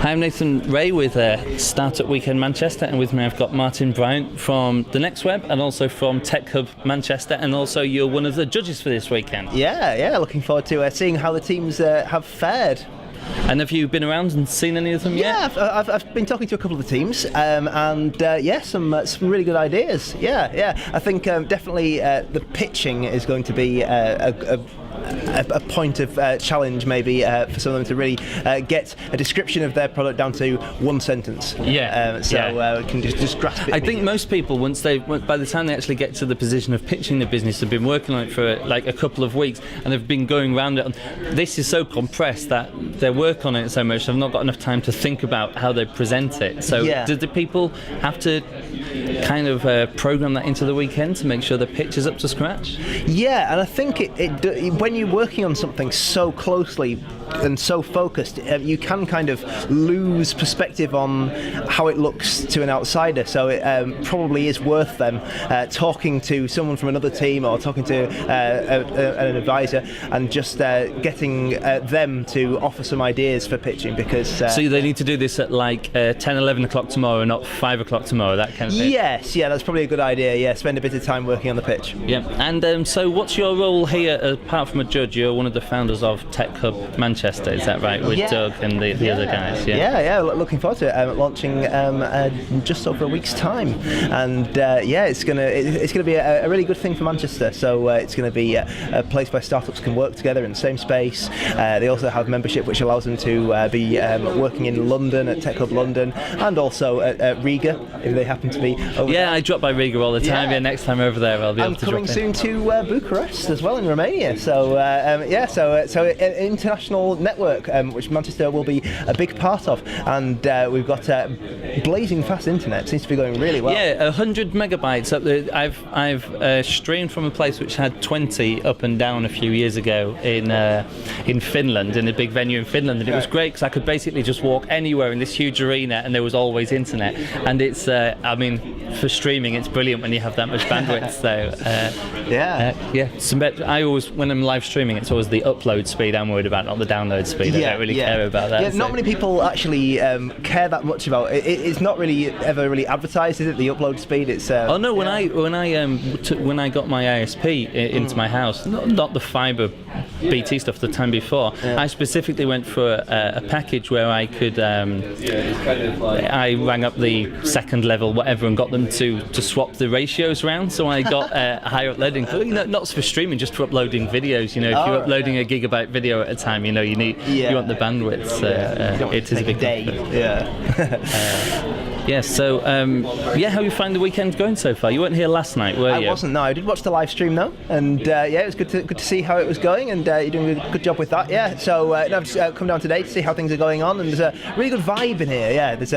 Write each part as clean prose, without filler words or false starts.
Hi, I'm Nathan Ray with Startup Weekend Manchester, and with me I've got Martin Bryant from The Next Web and also from Tech Hub Manchester, and also you're one of the judges for this weekend. Yeah, looking forward to seeing how the teams have fared. And have you been around and seen any of them yet? Yeah, I've been talking to a couple of the teams, some really good ideas. Yeah. I think definitely the pitching is going to be a point of challenge, maybe for some of them to really get a description of their product down to one sentence. We can just grasp it. I think most people, by the time they actually get to the position of pitching the business, have been working on it for like a couple of weeks, and they've been going around it. This is so compressed that they work on it so much they've not got enough time to think about how they present it. So do the people have to kind of program that into the weekend to make sure the pitch is up to scratch? Yeah, and I think when you're working on something so closely and so focused, you can kind of lose perspective on how it looks to an outsider. So it probably is worth them talking to someone from another team or talking to an advisor and just getting them to offer some ideas for pitching, because so they need to do this at like 10-11 o'clock tomorrow, not 5 o'clock tomorrow, that kind of thing. Yes, that's probably a good idea. Spend a bit of time working on the pitch. And so what's your role here apart from a judge? You're one of the founders of Tech Hub Manchester, is that right, with Doug and the other guys? Looking forward to it. Launching just over a week's time, and it's gonna be a really good thing for Manchester. So it's going to be a place where startups can work together in the same space. They also have membership which allows them to be working in London at Tech Hub London, and also at Riga if they happen to be over there. I drop by Riga all the time. Next time over there I'll be able to drop in. And coming soon to Bucharest as well, in Romania. So so an international network which Manchester will be a big part of, and we've got blazing fast internet. Seems to be going really well. 100 megabytes up there. I've streamed from a place which had 20 up and down a few years ago in Finland, in a big venue in Finland, and it was great because I could basically just walk anywhere in this huge arena and there was always internet. And it's for streaming it's brilliant when you have that much bandwidth. I always, when I'm live streaming, it's always the upload speed I'm worried about, not the download speed. I don't really care about that. Not many people actually care that much about it. It's not really ever really advertised, is it? The upload speed. It's when I got my ISP into my house, not the fibre BT stuff the time before, I specifically went for a package where I could I rang up the second level whatever and got them to swap the ratios around, so I got higher uploading, not for streaming, just for uploading videos. If you're uploading a gigabyte video at a time, you want the bandwidth. It is a big day. So how you find the weekend going so far? You weren't here last night, were you? I wasn't. No, I did watch the live stream though, and it was good to see how it was going, and you're doing a good job with that. So I've just come down today to see how things are going on, and there's a really good vibe in here. There's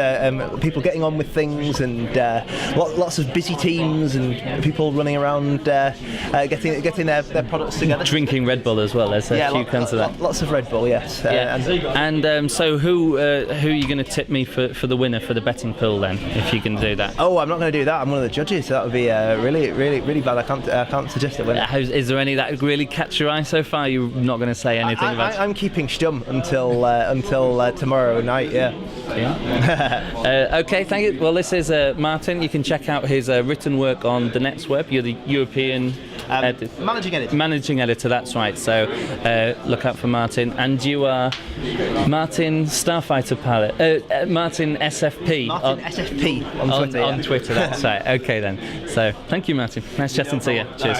people getting on with things, and lots of busy teams and people running around getting their products together. Drinking Red Bull as well. There's a few cans of that. Lots of Red Bull, yes. So who are you going to tip me for the winner for the betting pool then, if you can do that? Oh, I'm not going to do that. I'm one of the judges. So that would be really bad. I can't suggest a winner. Is there any that really catch your eye so far? You're not going to say anything about it? I'm keeping stum until tomorrow night. Okay, thank you. Well, this is Martin. You can check out his written work on The Next Web. You're the European managing editor. That's right. So look out for Martin. And you are Martin Starfighter Pilot, Martin SFP. SFP on Twitter. On Twitter, that's right. Okay then. So thank you, Martin. Nice chatting to you. Cheers.